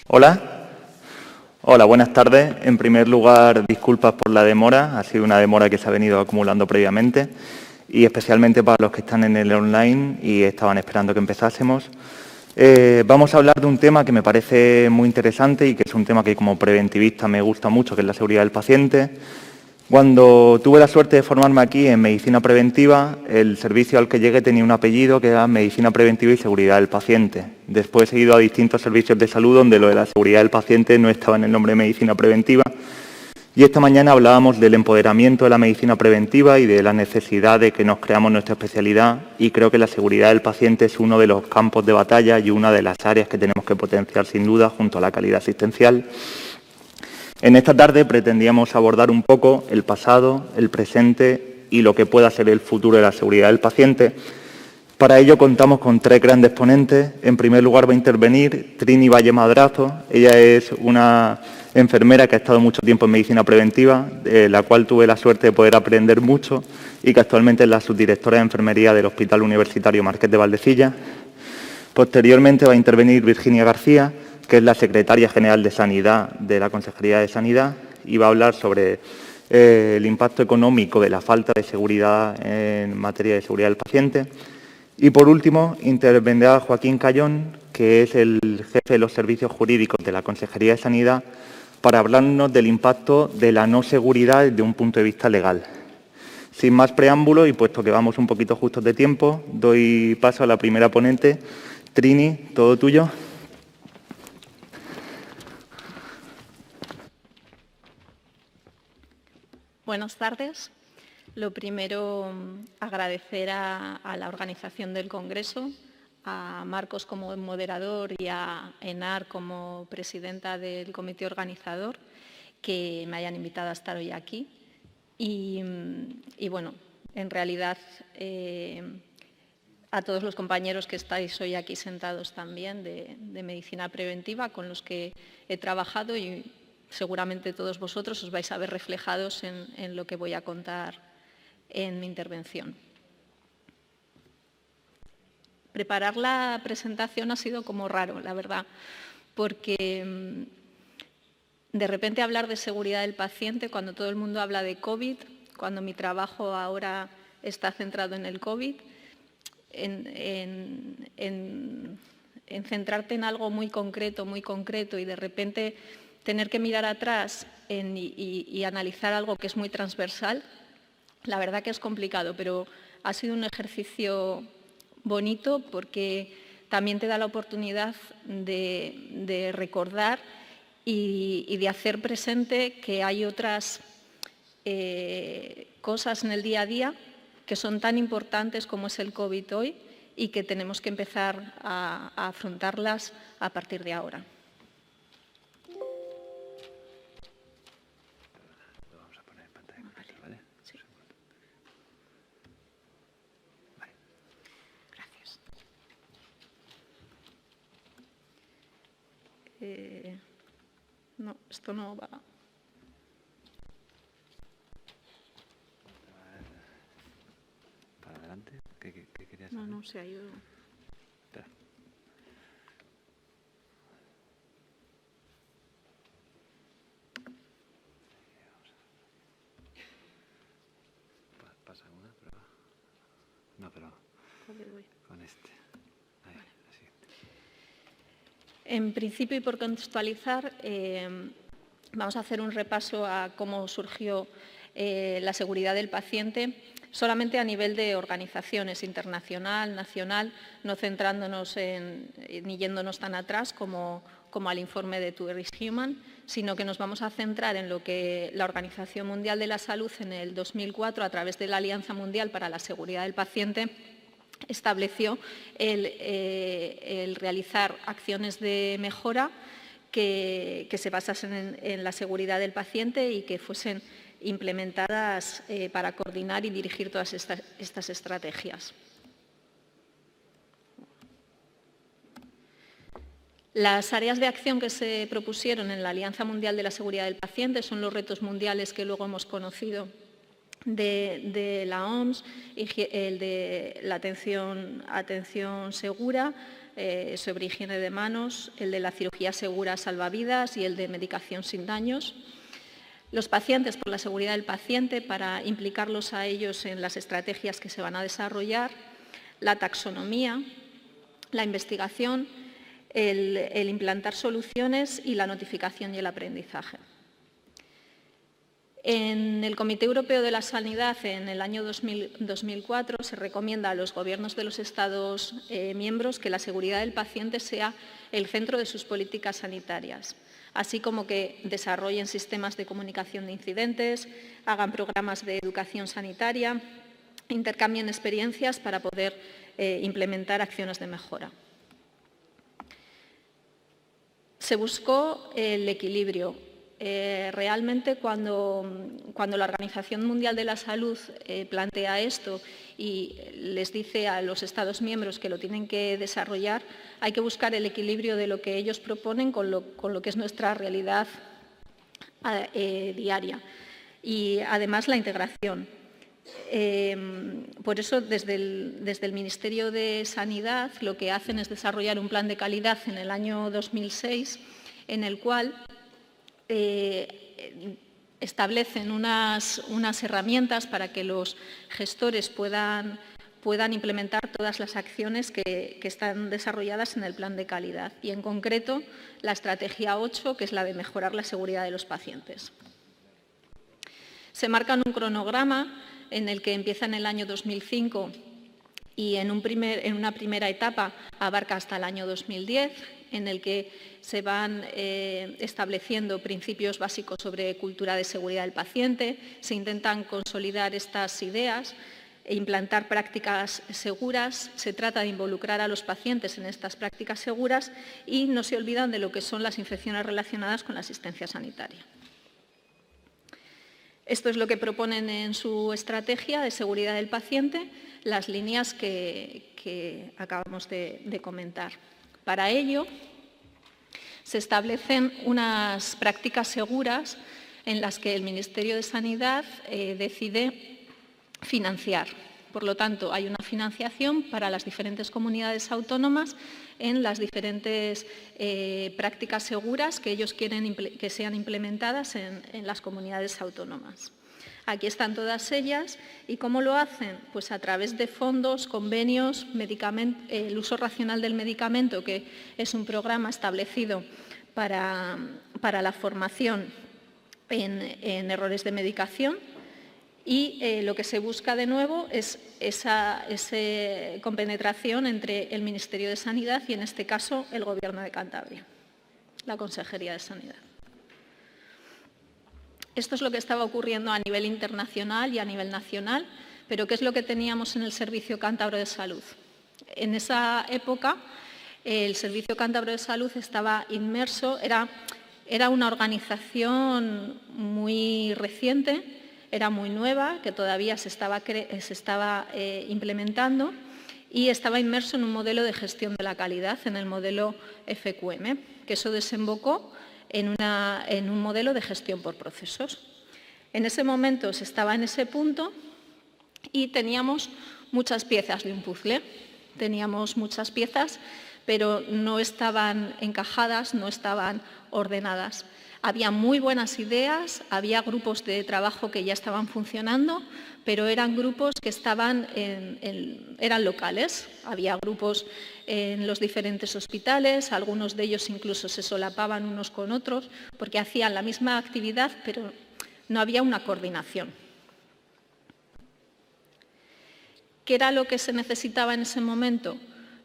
Hola. Hola, buenas tardes. En primer lugar, disculpas por la demora. Ha sido una demora que se ha venido acumulando previamente y especialmente para los que están en el online y estaban esperando que empezásemos. Vamos a hablar de un tema que me parece muy interesante y que es un tema que como preventivista me gusta mucho, que es la seguridad del paciente. Cuando tuve la suerte de formarme aquí en Medicina Preventiva, el servicio al que llegué tenía un apellido que era Medicina Preventiva y Seguridad del Paciente. Después he ido a distintos servicios de salud donde lo de la seguridad del paciente no estaba en el nombre de Medicina Preventiva. Y esta mañana hablábamos del empoderamiento de la medicina preventiva y de la necesidad de que nos creamos nuestra especialidad, y creo que la seguridad del paciente es uno de los campos de batalla y una de las áreas que tenemos que potenciar sin duda junto a la calidad asistencial. En esta tarde pretendíamos abordar un poco el pasado, el presente y lo que pueda ser el futuro de la seguridad del paciente. Para ello contamos con tres grandes ponentes. En primer lugar va a intervenir Trini Valle Madrazo. Ella es una enfermera que ha estado mucho tiempo en medicina preventiva, de la cual tuve la suerte de poder aprender mucho y que actualmente es la subdirectora de enfermería del Hospital Universitario Marqués de Valdecilla. Posteriormente va a intervenir Virginia García, que es la secretaria general de Sanidad de la Consejería de Sanidad, y va a hablar sobre el impacto económico de la falta de seguridad en materia de seguridad del paciente. Y por último intervendrá Joaquín Cayón, que es el jefe de los servicios jurídicos de la Consejería de Sanidad, para hablarnos del impacto de la no seguridad desde un punto de vista legal. Sin más preámbulo y puesto que vamos un poquito justos de tiempo, doy paso a la primera ponente. Trini, todo tuyo. Buenas tardes. Lo primero, agradecer a la organización del Congreso, a Marcos como moderador y a Enar como presidenta del comité organizador, que me hayan invitado a estar hoy aquí. Y bueno, en realidad, a todos los compañeros que estáis hoy aquí sentados también de medicina preventiva, con los que he trabajado, y seguramente todos vosotros os vais a ver reflejados en lo que voy a contar en mi intervención. Preparar la presentación ha sido como raro, la verdad, porque de repente hablar de seguridad del paciente cuando todo el mundo habla de COVID, cuando mi trabajo ahora está centrado en el COVID, en centrarte en algo muy concreto y de repente tener que mirar atrás y analizar algo que es muy transversal, la verdad que es complicado, pero ha sido un ejercicio bonito porque también te da la oportunidad de recordar y de hacer presente que hay otras cosas en el día a día que son tan importantes como es el COVID hoy y que tenemos que empezar a afrontarlas a partir de ahora. Gracias. No, esto no va. ¿Para adelante? ¿Qué querías saber? No, se ha ido. Espera. Pasa una, prueba. No, pero con este. Ahí, vale. La siguiente. En principio, y por contextualizar, vamos a hacer un repaso a cómo surgió la seguridad del paciente, solamente a nivel de organizaciones internacional, nacional, no centrándonos ni yéndonos tan atrás como al informe de Tourist Human, sino que nos vamos a centrar en lo que la Organización Mundial de la Salud en el 2004, a través de la Alianza Mundial para la Seguridad del Paciente, estableció el realizar acciones de mejora que se basasen en la seguridad del paciente y que fuesen implementadas para coordinar y dirigir todas estas estrategias. Las áreas de acción que se propusieron en la Alianza Mundial de la Seguridad del Paciente son los retos mundiales que luego hemos conocido de la OMS, el de la atención segura, sobre higiene de manos, el de la cirugía segura salvavidas y el de medicación sin daños. Los pacientes por la seguridad del paciente, para implicarlos a ellos en las estrategias que se van a desarrollar, la taxonomía, la investigación, el implantar soluciones y la notificación y el aprendizaje. En el Comité Europeo de la Sanidad, en el año 2004, se recomienda a los gobiernos de los Estados miembros que la seguridad del paciente sea el centro de sus políticas sanitarias, así como que desarrollen sistemas de comunicación de incidentes, hagan programas de educación sanitaria, intercambien experiencias para poder implementar acciones de mejora. Se buscó el equilibrio. Realmente cuando la Organización Mundial de la Salud plantea esto y les dice a los Estados miembros que lo tienen que desarrollar, hay que buscar el equilibrio de lo que ellos proponen con lo que es nuestra realidad diaria y además la integración. Por eso desde el Ministerio de Sanidad lo que hacen es desarrollar un plan de calidad en el año 2006 en el cual establecen unas herramientas para que los gestores puedan implementar todas las acciones que están desarrolladas en el plan de calidad y, en concreto, la estrategia 8, que es la de mejorar la seguridad de los pacientes. Se marca un cronograma en el que empieza en el año 2005 y en una primera etapa abarca hasta el año 2010, en el que se van estableciendo principios básicos sobre cultura de seguridad del paciente, se intentan consolidar estas ideas e implantar prácticas seguras, se trata de involucrar a los pacientes en estas prácticas seguras y no se olvidan de lo que son las infecciones relacionadas con la asistencia sanitaria. Esto es lo que proponen en su estrategia de seguridad del paciente, las líneas que acabamos de comentar. Para ello, se establecen unas prácticas seguras en las que el Ministerio de Sanidad decide financiar. Por lo tanto, hay una financiación para las diferentes comunidades autónomas en las diferentes prácticas seguras que ellos quieren que sean implementadas en las comunidades autónomas. Aquí están todas ellas. ¿Y cómo lo hacen? Pues a través de fondos, convenios, el uso racional del medicamento, que es un programa establecido para la formación en errores de medicación. Y lo que se busca de nuevo es esa compenetración entre el Ministerio de Sanidad y, en este caso, el Gobierno de Cantabria, la Consejería de Sanidad. Esto es lo que estaba ocurriendo a nivel internacional y a nivel nacional, pero ¿qué es lo que teníamos en el Servicio Cántabro de Salud? En esa época, el Servicio Cántabro de Salud estaba inmerso, era una organización muy reciente, era muy nueva, que todavía se estaba implementando y estaba inmerso en un modelo de gestión de la calidad, en el modelo FQM, que eso desembocó en un modelo de gestión por procesos. En ese momento se estaba en ese punto y teníamos muchas piezas de un puzzle. Teníamos muchas piezas, pero no estaban encajadas, no estaban ordenadas. Había muy buenas ideas, había grupos de trabajo que ya estaban funcionando, pero eran grupos que eran locales. Había grupos en los diferentes hospitales, algunos de ellos incluso se solapaban unos con otros, porque hacían la misma actividad, pero no había una coordinación. ¿Qué era lo que se necesitaba en ese momento?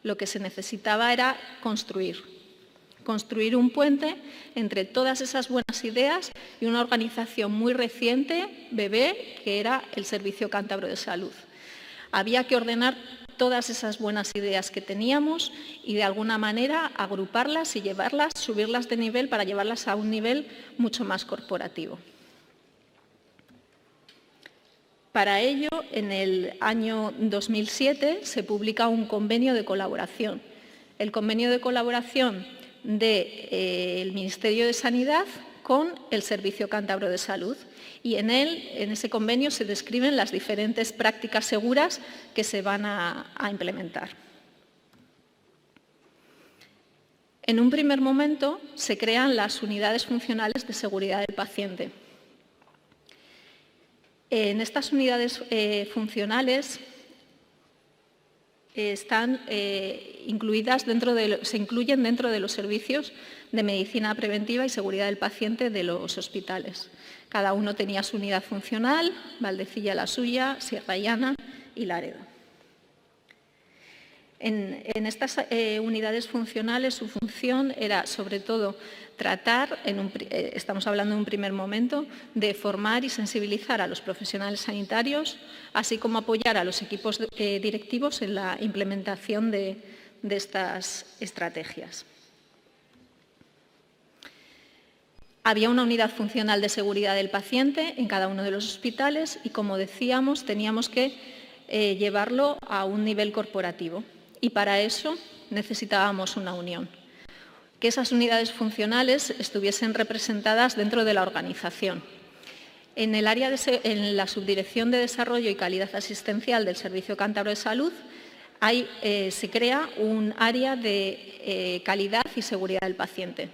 Lo que se necesitaba era construir un puente entre todas esas buenas ideas y una organización muy reciente, bebé, que era el Servicio Cántabro de Salud. Había que ordenar todas esas buenas ideas que teníamos y de alguna manera agruparlas y subirlas de nivel para llevarlas a un nivel mucho más corporativo. Para ello, en el año 2007 se publica un convenio de colaboración. El convenio de colaboración del Ministerio de Sanidad con el Servicio Cántabro de Salud. Y en ese convenio se describen las diferentes prácticas seguras que se van a implementar. En un primer momento se crean las unidades funcionales de seguridad del paciente. En estas unidades funcionales están incluidas se incluyen dentro de los servicios de medicina preventiva y seguridad del paciente de los hospitales. Cada uno tenía su unidad funcional, Valdecilla la suya, Sierra Llana y Laredo. En estas unidades funcionales su función era sobre todo tratar, estamos hablando en un primer momento, de formar y sensibilizar a los profesionales sanitarios, así como apoyar a los equipos directivos en la implementación de estas estrategias. Había una unidad funcional de seguridad del paciente en cada uno de los hospitales y, como decíamos, teníamos que llevarlo a un nivel corporativo. Y para eso necesitábamos una unión, que esas unidades funcionales estuviesen representadas dentro de la organización. En la Subdirección de Desarrollo y Calidad Asistencial del Servicio Cántabro de Salud se crea un área de calidad y seguridad del paciente.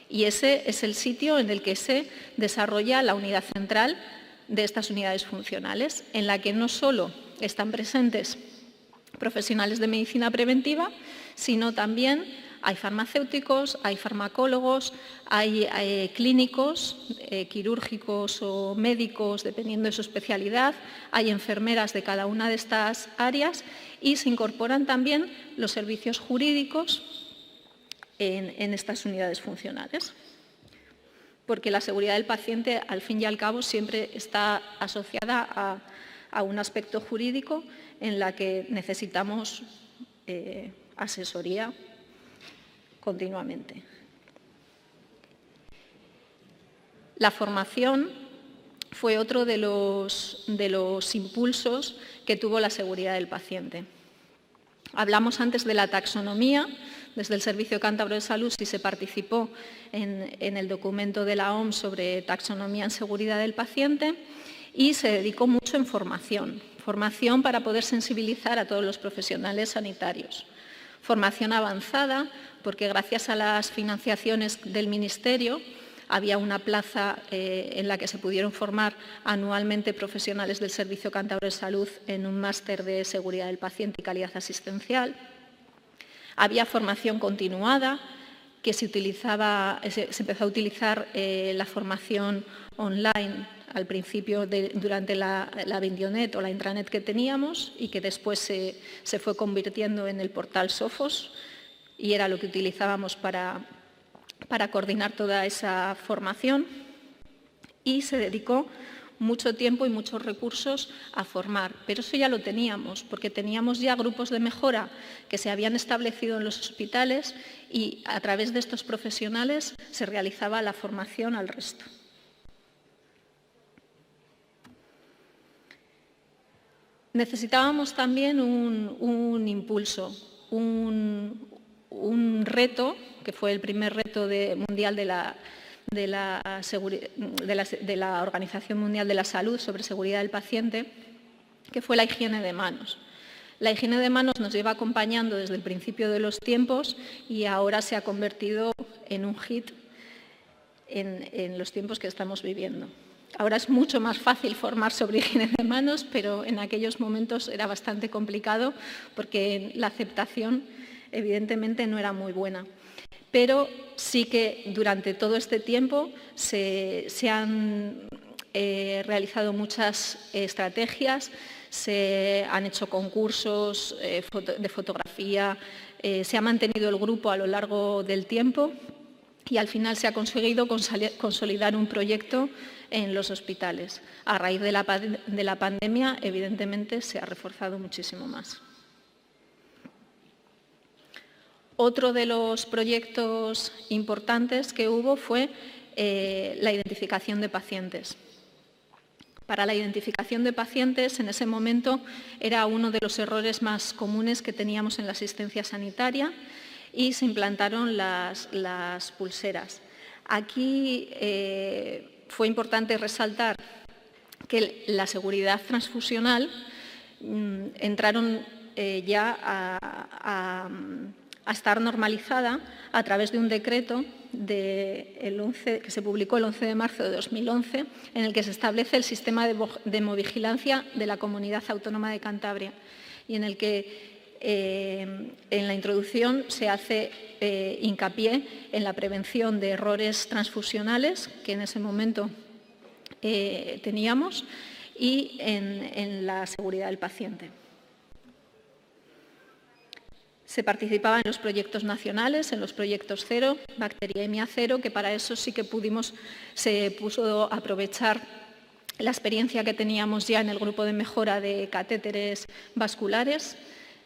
Y ese es el sitio en el que se desarrolla la unidad central de estas unidades funcionales, en la que no solo están presentes profesionales de medicina preventiva, sino también hay farmacéuticos, hay farmacólogos, hay clínicos, quirúrgicos o médicos, dependiendo de su especialidad, hay enfermeras de cada una de estas áreas y se incorporan también los servicios jurídicos en estas unidades funcionales. Porque la seguridad del paciente, al fin y al cabo, siempre está asociada a un aspecto jurídico en la que necesitamos asesoría continuamente. La formación fue otro de los impulsos que tuvo la seguridad del paciente. Hablamos antes de la taxonomía. Desde el Servicio Cántabro de Salud sí se participó en el documento de la OMS sobre taxonomía en seguridad del paciente y se dedicó mucho en formación para poder sensibilizar a todos los profesionales sanitarios. Formación avanzada, porque gracias a las financiaciones del Ministerio había una plaza en la que se pudieron formar anualmente profesionales del Servicio Cántabro de Salud en un máster de seguridad del paciente y calidad asistencial. Había formación continuada, que se empezó a utilizar la formación online al principio durante la Bindionet o la intranet que teníamos y que después se fue convirtiendo en el portal Sofos y era lo que utilizábamos para coordinar toda esa formación y se dedicó mucho tiempo y muchos recursos a formar, pero eso ya lo teníamos, porque teníamos ya grupos de mejora que se habían establecido en los hospitales y a través de estos profesionales se realizaba la formación al resto. Necesitábamos también un impulso, un reto, que fue el primer reto mundial de la Organización Mundial de la Salud sobre seguridad del paciente, que fue la higiene de manos. La higiene de manos nos lleva acompañando desde el principio de los tiempos y ahora se ha convertido en un hit en los tiempos que estamos viviendo. Ahora es mucho más fácil formar sobre higiene de manos, pero en aquellos momentos era bastante complicado porque la aceptación evidentemente no era muy buena. Pero sí que durante todo este tiempo se han realizado muchas estrategias, se han hecho concursos de fotografía, se ha mantenido el grupo a lo largo del tiempo y al final se ha conseguido consolidar un proyecto en los hospitales. A raíz de la pandemia, evidentemente, se ha reforzado muchísimo más. Otro de los proyectos importantes que hubo fue la identificación de pacientes. Para la identificación de pacientes, en ese momento, era uno de los errores más comunes que teníamos en la asistencia sanitaria y se implantaron las pulseras. Aquí fue importante resaltar que la seguridad transfusional entraron ya a estar normalizada a través de un decreto que se publicó el 11 de marzo de 2011, en el que se establece el sistema de hemovigilancia de la Comunidad Autónoma de Cantabria y en el que en la introducción se hace hincapié en la prevención de errores transfusionales que en ese momento teníamos y en la seguridad del paciente. Se participaba en los proyectos nacionales, en los proyectos cero, bacteriemia cero, que para eso sí que se puso a aprovechar la experiencia que teníamos ya en el grupo de mejora de catéteres vasculares,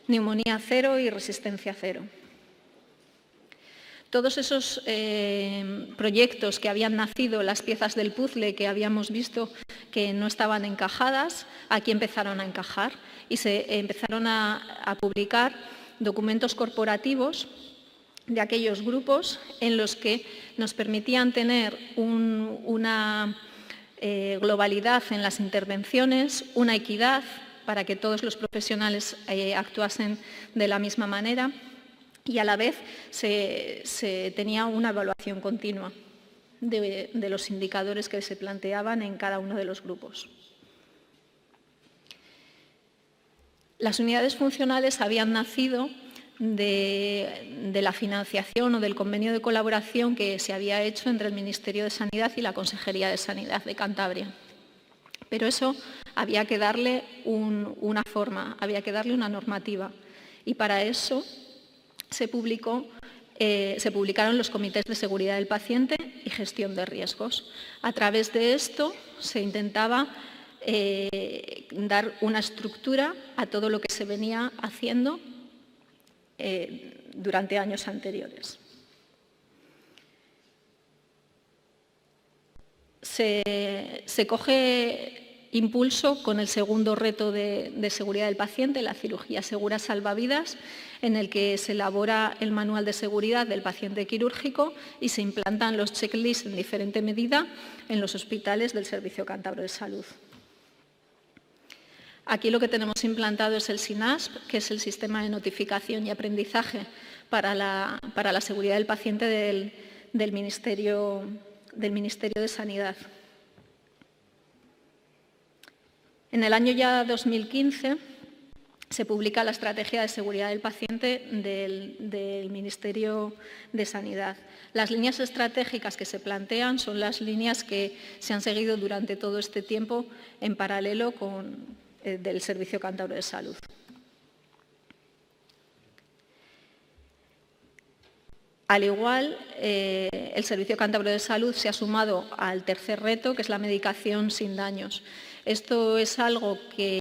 neumonía cero y resistencia cero. Todos esos proyectos que habían nacido, las piezas del puzzle que habíamos visto que no estaban encajadas, aquí empezaron a encajar y se empezaron a publicar documentos corporativos de aquellos grupos en los que nos permitían tener una globalidad en las intervenciones, una equidad para que todos los profesionales actuasen de la misma manera y a la vez se tenía una evaluación continua de los indicadores que se planteaban en cada uno de los grupos. Las unidades funcionales habían nacido de la financiación o del convenio de colaboración que se había hecho entre el Ministerio de Sanidad y la Consejería de Sanidad de Cantabria. Pero eso había que darle una forma, había que darle una normativa. Y para eso se publicaron los comités de seguridad del paciente y gestión de riesgos. A través de esto se intentaba dar una estructura a todo lo que se venía haciendo durante años anteriores. Se coge impulso con el segundo reto de seguridad del paciente, la cirugía segura salvavidas, en el que se elabora el manual de seguridad del paciente quirúrgico y se implantan los checklists en diferente medida en los hospitales del Servicio Cántabro de Salud. Aquí lo que tenemos implantado es el SINASP, que es el Sistema de Notificación y Aprendizaje para la seguridad del paciente del Ministerio de Sanidad. En el año ya 2015 se publica la Estrategia de Seguridad del Paciente del Ministerio de Sanidad. Las líneas estratégicas que se plantean son las líneas que se han seguido durante todo este tiempo en paralelo del Servicio Cántabro de Salud. Al igual, el Servicio Cántabro de Salud se ha sumado al tercer reto, que es la medicación sin daños. Esto es algo que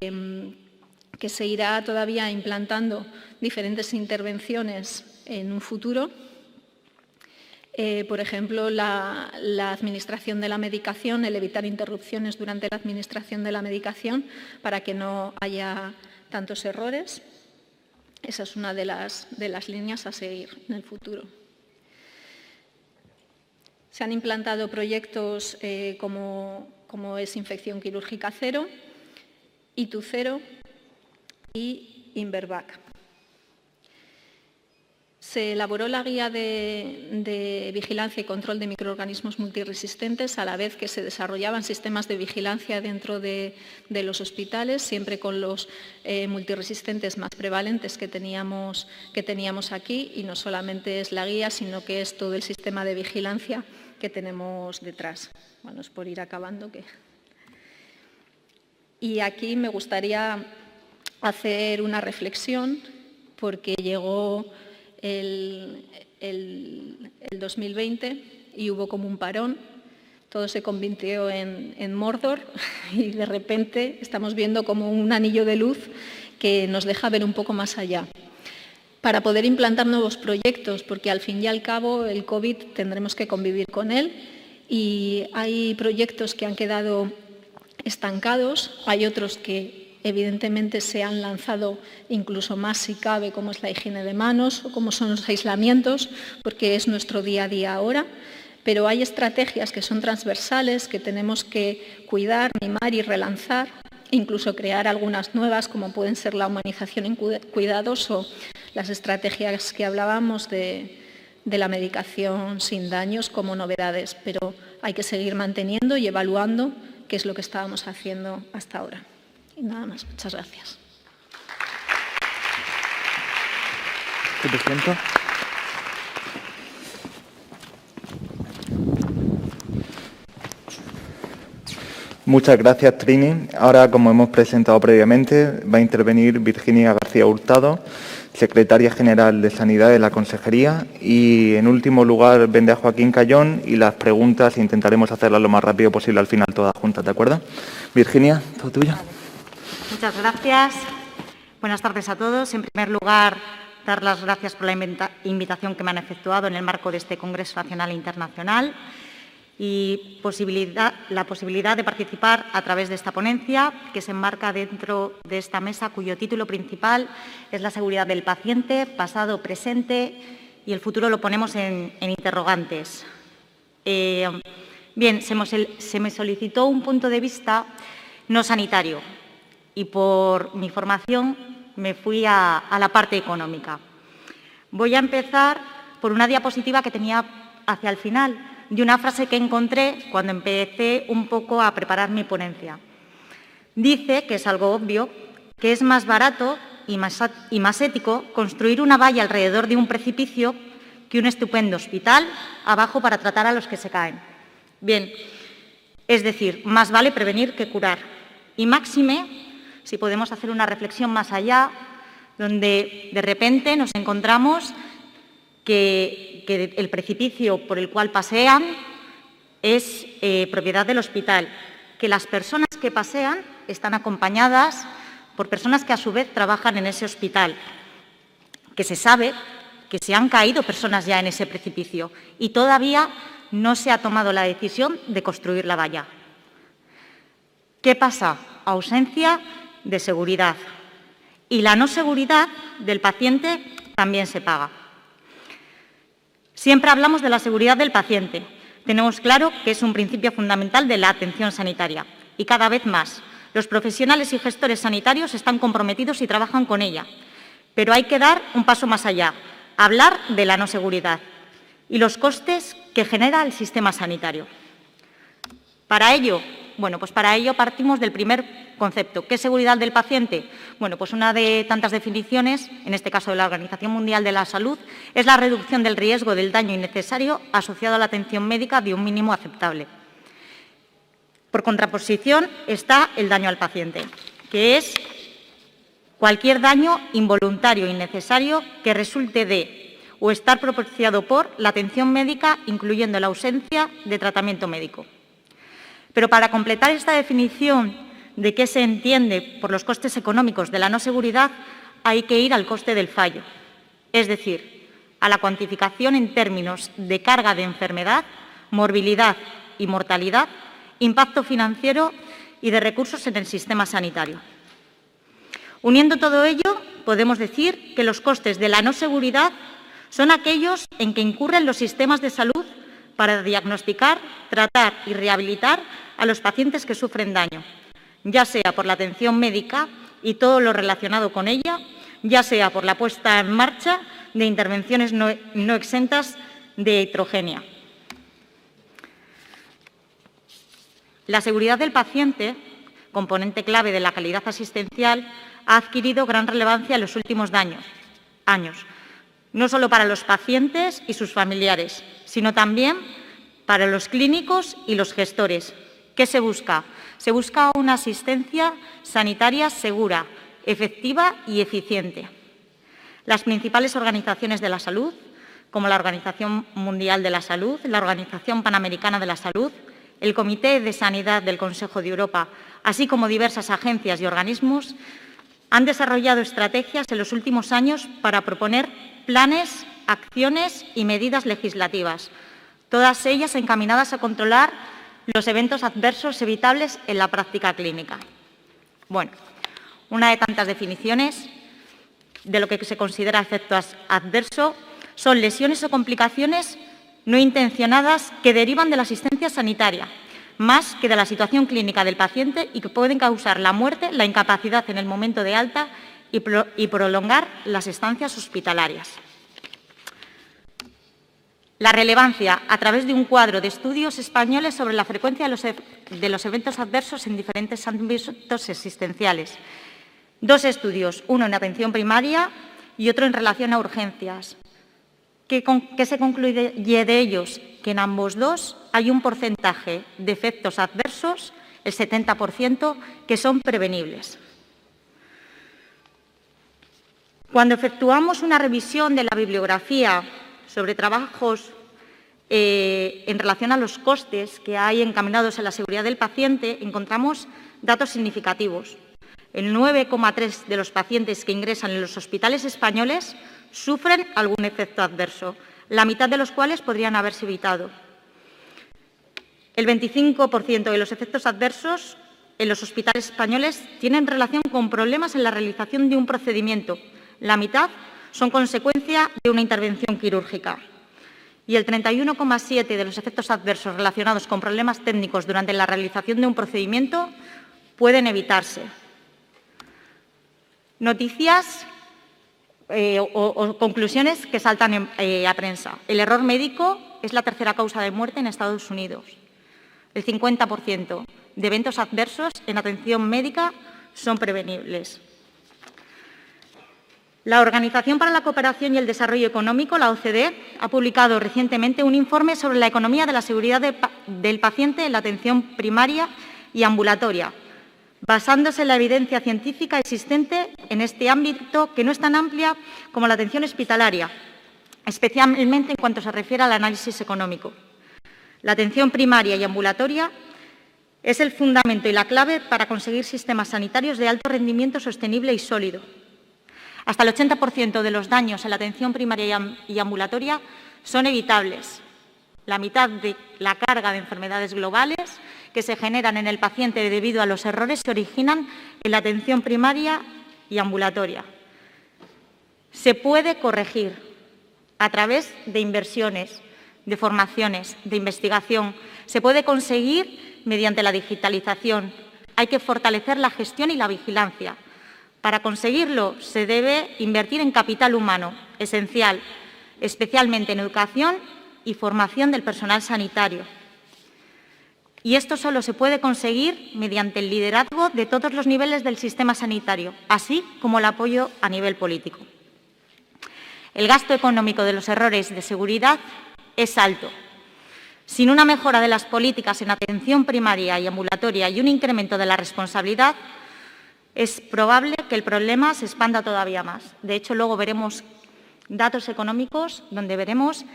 se irá todavía implantando diferentes intervenciones en un futuro. Por ejemplo, la administración de la medicación, el evitar interrupciones durante la administración de la medicación para que no haya tantos errores. Esa es una de las líneas a seguir en el futuro. Se han implantado proyectos como es infección quirúrgica cero, ITU cero y Invervac. Se elaboró la guía de vigilancia y control de microorganismos multiresistentes a la vez que se desarrollaban sistemas de vigilancia dentro de los hospitales, siempre con los multiresistentes más prevalentes que teníamos aquí, y no solamente es la guía, sino que es todo el sistema de vigilancia que tenemos detrás. Bueno, es por ir acabando. Y aquí me gustaría hacer una reflexión porque llegó el 2020 y hubo como un parón, todo se convirtió en Mordor y de repente estamos viendo como un anillo de luz que nos deja ver un poco más allá. Para poder implantar nuevos proyectos, porque al fin y al cabo el COVID tendremos que convivir con él y hay proyectos que han quedado estancados, hay otros que evidentemente se han lanzado incluso más si cabe, como es la higiene de manos o como son los aislamientos, porque es nuestro día a día ahora, pero hay estrategias que son transversales, que tenemos que cuidar, mimar y relanzar, incluso crear algunas nuevas, como pueden ser la humanización en cuidados o las estrategias que hablábamos de la medicación sin daños como novedades, pero hay que seguir manteniendo y evaluando qué es lo que estábamos haciendo hasta ahora. Y nada más. Muchas gracias. Presidenta. Muchas gracias, Trini. Ahora, como hemos presentado previamente, va a intervenir Virginia García Hurtado, secretaria general de Sanidad de la Consejería. Y, en último lugar, vendrá Joaquín Cayón y las preguntas intentaremos hacerlas lo más rápido posible al final, todas juntas, ¿de acuerdo? Virginia, todo tuyo. Vale. Muchas gracias. Buenas tardes a todos. En primer lugar, dar las gracias por la invitación que me han efectuado en el marco de este Congreso Nacional e Internacional y la posibilidad de participar a través de esta ponencia que se enmarca dentro de esta mesa, cuyo título principal es la seguridad del paciente, pasado, presente, y el futuro lo ponemos en interrogantes. Bien, se me solicitó un punto de vista no sanitario y por mi formación me fui a la parte económica. Voy a empezar por una diapositiva que tenía hacia el final, de una frase que encontré cuando empecé un poco a preparar mi ponencia. Dice, que es algo obvio, que es más barato y más ético construir una valla alrededor de un precipicio que un estupendo hospital abajo para tratar a los que se caen. Bien, es decir, más vale prevenir que curar. Y máxime, si podemos hacer una reflexión más allá, donde de repente nos encontramos que el precipicio por el cual pasean es propiedad del hospital, que las personas que pasean están acompañadas por personas que a su vez trabajan en ese hospital, que se sabe que se han caído personas ya en ese precipicio y todavía no se ha tomado la decisión de construir la valla. ¿Qué pasa? Ausencia de seguridad. Y la no seguridad del paciente también se paga. Siempre hablamos de la seguridad del paciente. Tenemos claro que es un principio fundamental de la atención sanitaria y cada vez más los profesionales y gestores sanitarios están comprometidos y trabajan con ella. Pero hay que dar un paso más allá, hablar de la no seguridad y los costes que genera el sistema sanitario. Para ello partimos del primer concepto. ¿Qué es seguridad del paciente? Bueno, pues una de tantas definiciones, en este caso de la Organización Mundial de la Salud, es la reducción del riesgo del daño innecesario asociado a la atención médica de un mínimo aceptable. Por contraposición está el daño al paciente, que es cualquier daño involuntario o innecesario que resulte de o estar propiciado por la atención médica, incluyendo la ausencia de tratamiento médico. Pero para completar esta definición de qué se entiende por los costes económicos de la no seguridad, hay que ir al coste del fallo, es decir, a la cuantificación en términos de carga de enfermedad, morbilidad y mortalidad, impacto financiero y de recursos en el sistema sanitario. Uniendo todo ello, podemos decir que los costes de la no seguridad son aquellos en que incurren los sistemas de salud para diagnosticar, tratar y rehabilitar a los pacientes que sufren daño, ya sea por la atención médica y todo lo relacionado con ella, ya sea por la puesta en marcha de intervenciones no exentas de heterogeneidad. La seguridad del paciente, componente clave de la calidad asistencial, ha adquirido gran relevancia en los últimos años, no solo para los pacientes y sus familiares, sino también para los clínicos y los gestores. ¿Qué se busca? Se busca una asistencia sanitaria segura, efectiva y eficiente. Las principales organizaciones de la salud, como la Organización Mundial de la Salud, la Organización Panamericana de la Salud, el Comité de Sanidad del Consejo de Europa, así como diversas agencias y organismos, han desarrollado estrategias en los últimos años para proponer planes, acciones y medidas legislativas, todas ellas encaminadas a controlar los eventos adversos evitables en la práctica clínica. Bueno, una de tantas definiciones de lo que se considera efecto adverso son lesiones o complicaciones no intencionadas que derivan de la asistencia sanitaria, más que de la situación clínica del paciente y que pueden causar la muerte, la incapacidad en el momento de alta y prolongar las estancias hospitalarias. La relevancia a través de un cuadro de estudios españoles sobre la frecuencia de los eventos adversos en diferentes ámbitos existenciales. 2 estudios, uno en atención primaria y otro en relación a urgencias. ¿Qué se concluye de ellos? Que en ambos dos hay un porcentaje de efectos adversos, el 70%, que son prevenibles. Cuando efectuamos una revisión de la bibliografía sobre trabajos en relación a los costes que hay encaminados a la seguridad del paciente, encontramos datos significativos. El 9,3% de los pacientes que ingresan en los hospitales españoles sufren algún efecto adverso, la mitad de los cuales podrían haberse evitado. El 25% de los efectos adversos en los hospitales españoles tienen relación con problemas en la realización de un procedimiento. La mitad son consecuencia de una intervención quirúrgica. Y el 31,7% de los efectos adversos relacionados con problemas técnicos durante la realización de un procedimiento pueden evitarse. Noticias o conclusiones que saltan a prensa. El error médico es la tercera causa de muerte en Estados Unidos. El 50% de eventos adversos en atención médica son prevenibles. La Organización para la Cooperación y el Desarrollo Económico, la OCDE, ha publicado recientemente un informe sobre la economía de la seguridad del paciente en la atención primaria y ambulatoria, basándose en la evidencia científica existente en este ámbito, que no es tan amplia como la atención hospitalaria, especialmente en cuanto se refiere al análisis económico. La atención primaria y ambulatoria es el fundamento y la clave para conseguir sistemas sanitarios de alto rendimiento sostenible y sólido. Hasta el 80% de los daños en la atención primaria y ambulatoria son evitables. La mitad de la carga de enfermedades globales que se generan en el paciente debido a los errores se originan en la atención primaria y ambulatoria. Se puede corregir a través de inversiones, de formaciones, de investigación. Se puede conseguir mediante la digitalización. Hay que fortalecer la gestión y la vigilancia. Para conseguirlo, se debe invertir en capital humano, esencial, especialmente en educación y formación del personal sanitario. Y esto solo se puede conseguir mediante el liderazgo de todos los niveles del sistema sanitario, así como el apoyo a nivel político. El gasto económico de los errores de seguridad es alto. Sin una mejora de las políticas en atención primaria y ambulatoria y un incremento de la responsabilidad, es probable que el problema se expanda todavía más. De hecho, luego veremos datos económicos donde veremos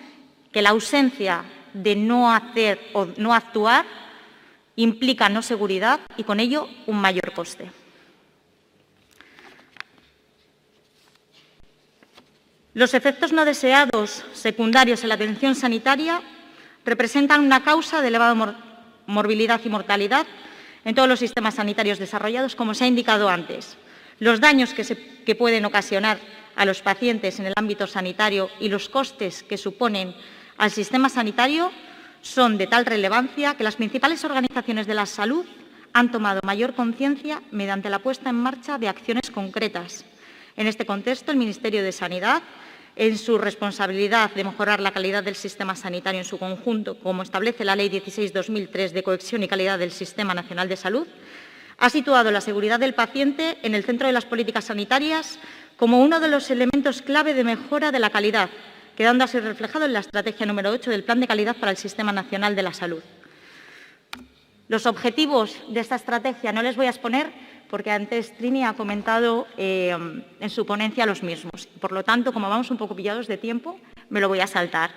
que la ausencia de no hacer o no actuar implica no seguridad y con ello un mayor coste. Los efectos no deseados secundarios en la atención sanitaria representan una causa de elevada morbilidad y mortalidad en todos los sistemas sanitarios desarrollados, como se ha indicado antes. Los daños que pueden ocasionar a los pacientes en el ámbito sanitario y los costes que suponen al sistema sanitario son de tal relevancia que las principales organizaciones de la salud han tomado mayor conciencia mediante la puesta en marcha de acciones concretas. En este contexto, el Ministerio de Sanidad, en su responsabilidad de mejorar la calidad del sistema sanitario en su conjunto, como establece la Ley 16/2003 de cohesión y calidad del Sistema Nacional de Salud, ha situado la seguridad del paciente en el centro de las políticas sanitarias como uno de los elementos clave de mejora de la calidad, quedando así reflejado en la estrategia número 8 del Plan de Calidad para el Sistema Nacional de la Salud. Los objetivos de esta estrategia no les voy a exponer porque antes Trini ha comentado en su ponencia los mismos. Por lo tanto, como vamos un poco pillados de tiempo, me lo voy a saltar.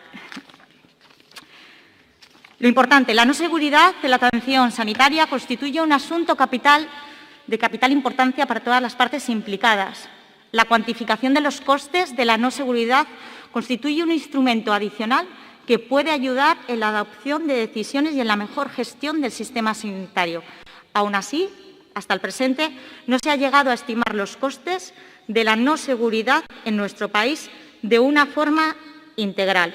Lo importante, la no seguridad de la atención sanitaria constituye un asunto de capital importancia para todas las partes implicadas. La cuantificación de los costes de la no seguridad constituye un instrumento adicional que puede ayudar en la adopción de decisiones y en la mejor gestión del sistema sanitario. Aún así, hasta el presente, no se ha llegado a estimar los costes de la no seguridad en nuestro país de una forma integral.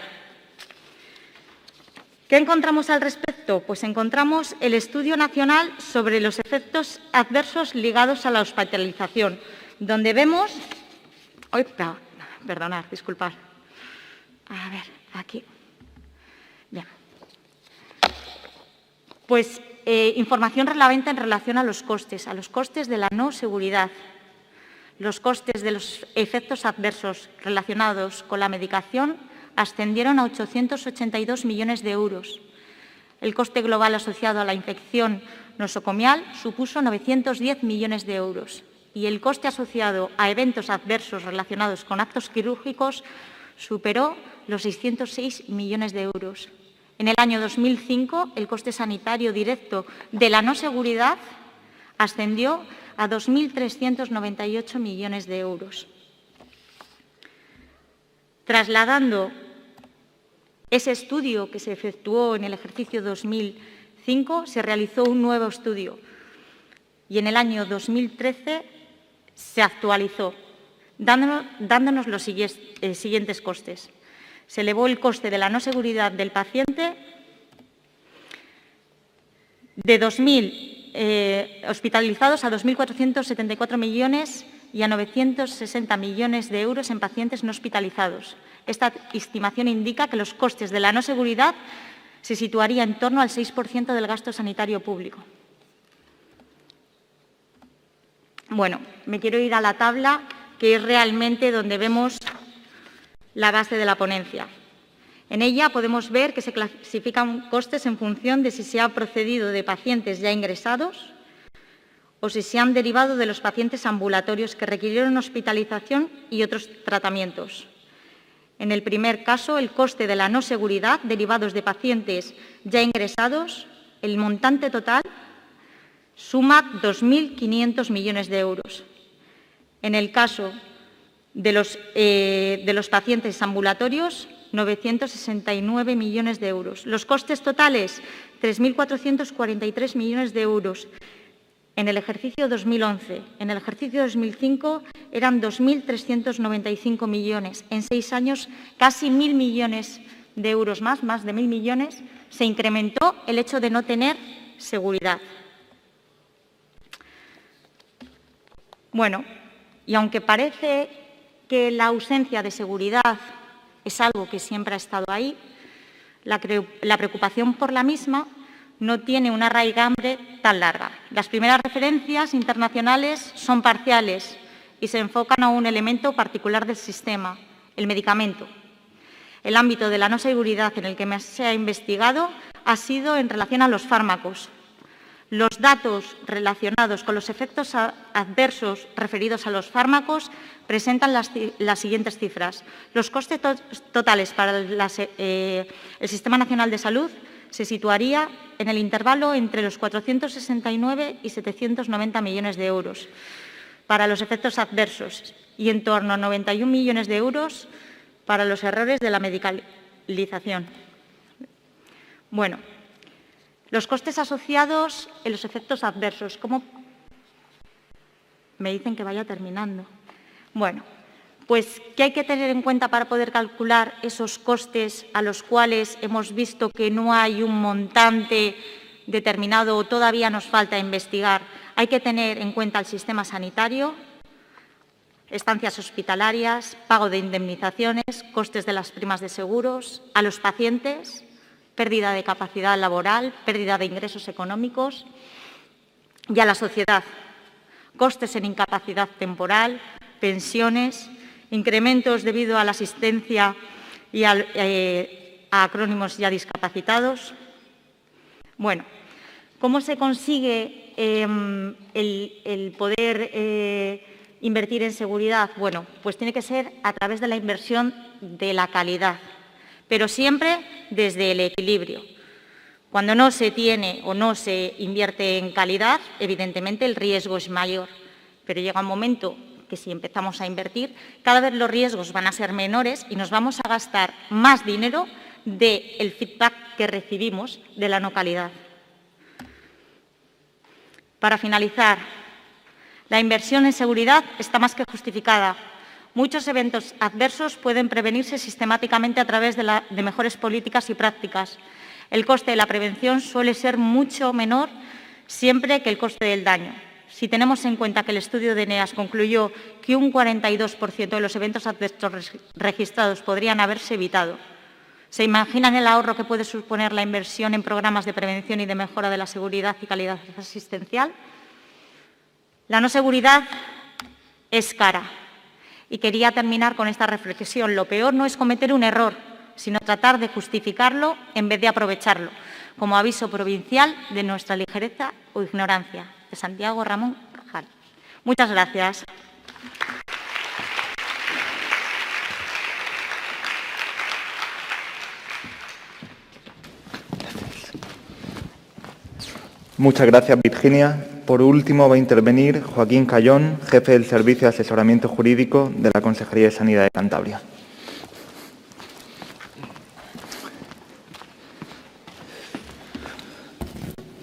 ¿Qué encontramos al respecto? Pues encontramos el Estudio Nacional sobre los efectos adversos ligados a la hospitalización, donde vemos... Perdonad, disculpad. A ver, aquí. Bien. Pues información relevante en relación a los costes de la no seguridad, los costes de los efectos adversos relacionados con la medicación ascendieron a 882 millones de euros. El coste global asociado a la infección nosocomial supuso 910 millones de euros y el coste asociado a eventos adversos relacionados con actos quirúrgicos superó los 606 millones de euros. En el año 2005, el coste sanitario directo de la no seguridad ascendió a 2.398 millones de euros. Trasladando ese estudio que se efectuó en el ejercicio 2005, se realizó un nuevo estudio y en el año 2013 se actualizó, dándonos los siguientes costes. Se elevó el coste de la no seguridad del paciente de 2.000 hospitalizados a 2.474 millones y a 960 millones de euros en pacientes no hospitalizados. Esta estimación indica que los costes de la no seguridad se situaría en torno al 6% del gasto sanitario público. Bueno, me quiero ir a la tabla, que es realmente donde vemos la base de la ponencia. En ella podemos ver que se clasifican costes en función de si se ha procedido de pacientes ya ingresados o si se han derivado de los pacientes ambulatorios que requirieron hospitalización y otros tratamientos. En el primer caso, el coste de la no seguridad derivados de pacientes ya ingresados, el montante total suma 2.500 millones de euros. En el caso de los pacientes ambulatorios, 969 millones de euros. Los costes totales, 3.443 millones de euros en el ejercicio 2011. En el ejercicio 2005 eran 2.395 millones. En 6 años, casi 1.000 millones de euros más de 1.000 millones, se incrementó el hecho de no tener seguridad. Bueno, y aunque parece que la ausencia de seguridad es algo que siempre ha estado ahí, la preocupación por la misma no tiene una raigambre tan larga. Las primeras referencias internacionales son parciales y se enfocan a un elemento particular del sistema, el medicamento. El ámbito de la no seguridad en el que más se ha investigado ha sido en relación a los fármacos. Los datos relacionados con los efectos adversos referidos a los fármacos presentan las siguientes cifras. Los costes totales para el Sistema Nacional de Salud se situaría en el intervalo entre los 469 y 790 millones de euros para los efectos adversos y en torno a 91 millones de euros para los errores de la medicalización. Bueno, los costes asociados en los efectos adversos. ¿Cómo? Me dicen que vaya terminando. Bueno, pues ¿qué hay que tener en cuenta para poder calcular esos costes a los cuales hemos visto que no hay un montante determinado o todavía nos falta investigar? Hay que tener en cuenta el sistema sanitario, estancias hospitalarias, pago de indemnizaciones, costes de las primas de seguros, a los pacientes, pérdida de capacidad laboral, pérdida de ingresos económicos y a la sociedad, costes en incapacidad temporal, pensiones, incrementos debido a la asistencia y a acrónimos ya discapacitados. Bueno, ¿cómo se consigue el poder invertir en seguridad? Bueno, pues tiene que ser a través de la inversión de la calidad, pero siempre desde el equilibrio. Cuando no se tiene o no se invierte en calidad, evidentemente el riesgo es mayor, pero llega un momento que si empezamos a invertir, cada vez los riesgos van a ser menores y nos vamos a gastar más dinero del feedback que recibimos de la no calidad. Para finalizar, la inversión en seguridad está más que justificada. Muchos eventos adversos pueden prevenirse sistemáticamente a través de mejores políticas y prácticas. El coste de la prevención suele ser mucho menor siempre que el coste del daño. Si tenemos en cuenta que el estudio de ENEAS concluyó que un 42% de los eventos adversos registrados podrían haberse evitado, ¿se imaginan el ahorro que puede suponer la inversión en programas de prevención y de mejora de la seguridad y calidad asistencial? La no seguridad es cara. Y quería terminar con esta reflexión. Lo peor no es cometer un error, sino tratar de justificarlo en vez de aprovecharlo, como aviso provincial de nuestra ligereza o ignorancia. De Santiago Ramón Rojal. Muchas gracias. Muchas gracias, Virginia. Por último, va a intervenir Joaquín Cayón, jefe del Servicio de Asesoramiento Jurídico de la Consejería de Sanidad de Cantabria.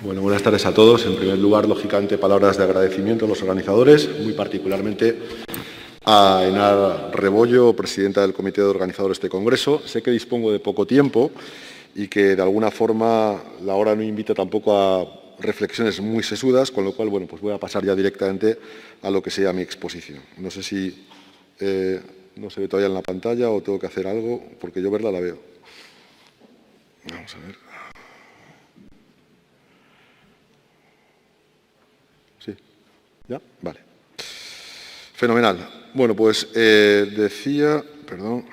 Bueno, buenas tardes a todos. En primer lugar, lógicamente, palabras de agradecimiento a los organizadores, muy particularmente a Enar Rebollo, presidenta del Comité de Organizadores de este Congreso. Sé que dispongo de poco tiempo y que, de alguna forma, la hora no invita tampoco a reflexiones muy sesudas, con lo cual, bueno, pues voy a pasar ya directamente a lo que sea mi exposición. No sé si no se ve todavía en la pantalla o tengo que hacer algo, porque yo verla la veo. Vamos a ver. ¿Sí? ¿Ya? Vale. Fenomenal. Bueno, pues decía, perdón,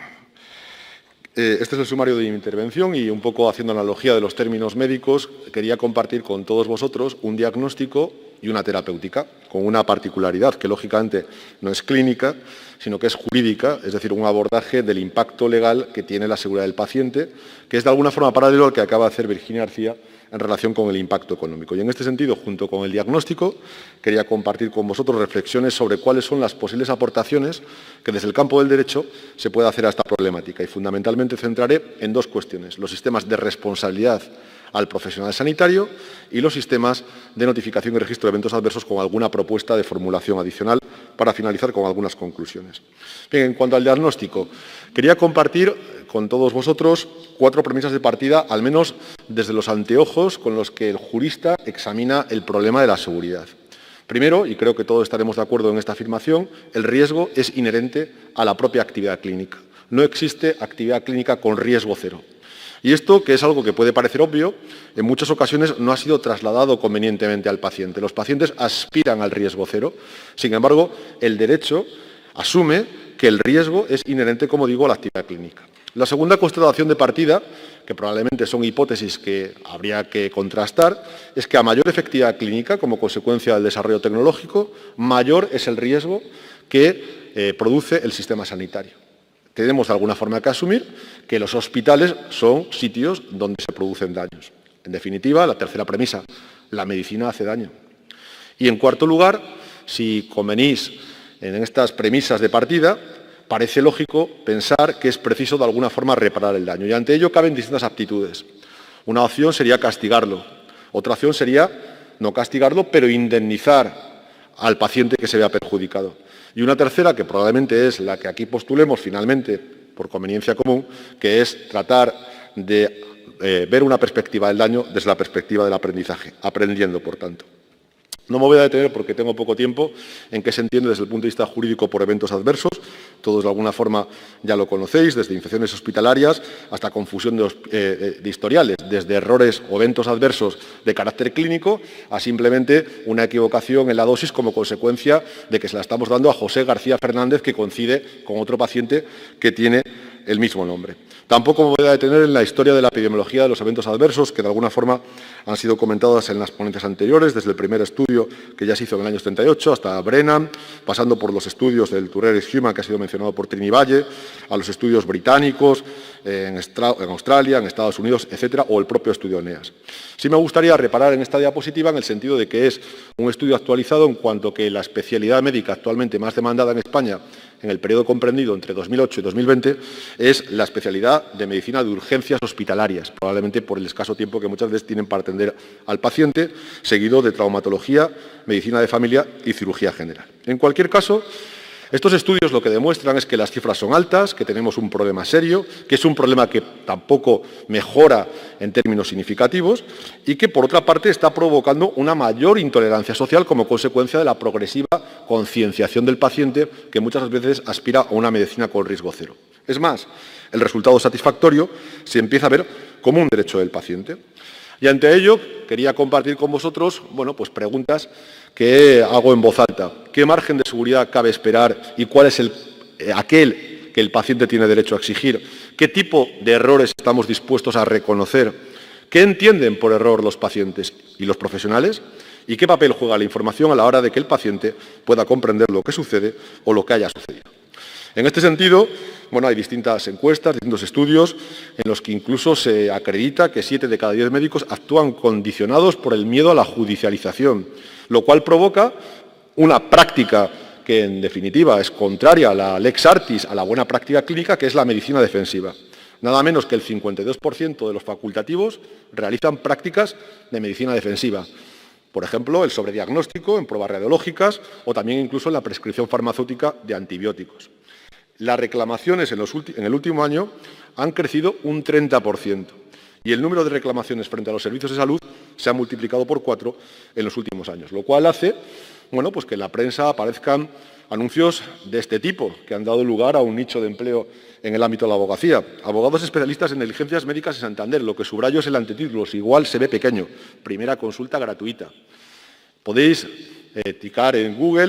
este es el sumario de mi intervención y un poco haciendo analogía de los términos médicos, quería compartir con todos vosotros un diagnóstico y una terapéutica, con una particularidad que lógicamente no es clínica, sino que es jurídica, es decir, un abordaje del impacto legal que tiene la seguridad del paciente, que es de alguna forma paralelo al que acaba de hacer Virginia García en relación con el impacto económico. Y en este sentido, junto con el diagnóstico, quería compartir con vosotros reflexiones sobre cuáles son las posibles aportaciones que desde el campo del derecho se puede hacer a esta problemática. Y fundamentalmente centraré en dos cuestiones: los sistemas de responsabilidad al profesional sanitario y los sistemas de notificación y registro de eventos adversos, con alguna propuesta de formulación adicional para finalizar con algunas conclusiones. Bien, en cuanto al diagnóstico, quería compartir con todos vosotros 4 premisas de partida, al menos desde los anteojos con los que el jurista examina el problema de la seguridad. Primero, y creo que todos estaremos de acuerdo en esta afirmación, el riesgo es inherente a la propia actividad clínica. No existe actividad clínica con riesgo cero. Y esto, que es algo que puede parecer obvio, en muchas ocasiones no ha sido trasladado convenientemente al paciente. Los pacientes aspiran al riesgo cero. Sin embargo, el derecho asume que el riesgo es inherente, como digo, a la actividad clínica. La segunda constatación de partida, que probablemente son hipótesis que habría que contrastar, es que a mayor efectividad clínica, como consecuencia del desarrollo tecnológico, mayor es el riesgo que produce el sistema sanitario. Tenemos de alguna forma que asumir que los hospitales son sitios donde se producen daños. En definitiva, la tercera premisa, la medicina hace daño. Y en cuarto lugar, si convenís en estas premisas de partida, parece lógico pensar que es preciso de alguna forma reparar el daño. Y ante ello caben distintas aptitudes. Una opción sería castigarlo. Otra opción sería no castigarlo, pero indemnizar al paciente que se vea perjudicado. Y una tercera, que probablemente es la que aquí postulemos finalmente por conveniencia común, que es tratar de ver una perspectiva del daño desde la perspectiva del aprendizaje, aprendiendo, por tanto. No me voy a detener, porque tengo poco tiempo, en qué se entiende desde el punto de vista jurídico por eventos adversos. Todos de alguna forma ya lo conocéis, desde infecciones hospitalarias hasta confusión de historiales, desde errores o eventos adversos de carácter clínico a simplemente una equivocación en la dosis como consecuencia de que se la estamos dando a José García Fernández, que coincide con otro paciente que tiene el mismo nombre. Tampoco me voy a detener en la historia de la epidemiología de los eventos adversos, que de alguna forma han sido comentadas en las ponencias anteriores, desde el primer estudio que ya se hizo en el año 78 hasta Brennan, pasando por los estudios del Turner-Human, que ha sido mencionado por Trini Valle, a los estudios británicos en Australia, en Estados Unidos, etcétera, o el propio estudio ENEAS. Sí me gustaría reparar en esta diapositiva en el sentido de que es un estudio actualizado, en cuanto que la especialidad médica actualmente más demandada en España en el periodo comprendido entre 2008 y 2020 es la especialidad de medicina de urgencias hospitalarias, probablemente por el escaso tiempo que muchas veces tienen para atender al paciente, seguido de traumatología, medicina de familia y cirugía general. En cualquier caso, Estos estudios lo que demuestran es que las cifras son altas, que tenemos un problema serio, que es un problema que tampoco mejora en términos significativos y que, por otra parte, está provocando una mayor intolerancia social como consecuencia de la progresiva concienciación del paciente que muchas veces aspira a una medicina con riesgo cero. Es más, el resultado satisfactorio se empieza a ver como un derecho del paciente. Y ante ello, quería compartir con vosotros, pues preguntas que hago en voz alta. ¿Qué margen de seguridad cabe esperar y cuál es aquel que el paciente tiene derecho a exigir? ¿Qué tipo de errores estamos dispuestos a reconocer? ¿Qué entienden por error los pacientes y los profesionales? ¿Y qué papel juega la información a la hora de que el paciente pueda comprender lo que sucede o lo que haya sucedido? En este sentido, hay distintas encuestas, distintos estudios en los que incluso se acredita que 7 de cada 10 médicos actúan condicionados por el miedo a la judicialización, lo cual provoca una práctica que, en definitiva, es contraria a la lex artis, a la buena práctica clínica, que es la medicina defensiva. Nada menos que el 52% de los facultativos realizan prácticas de medicina defensiva. Por ejemplo, el sobrediagnóstico en pruebas radiológicas o también incluso en la prescripción farmacéutica de antibióticos. Las reclamaciones en el último año han crecido un 30% y el número de reclamaciones frente a los servicios de salud se ha multiplicado por 4 en los últimos años, lo cual hace que en la prensa aparezcan anuncios de este tipo, que han dado lugar a un nicho de empleo en el ámbito de la abogacía. Abogados especialistas en negligencias médicas en Santander. Lo que subrayo es el antetítulo, igual se ve pequeño. Primera consulta gratuita. Podéis ticar en Google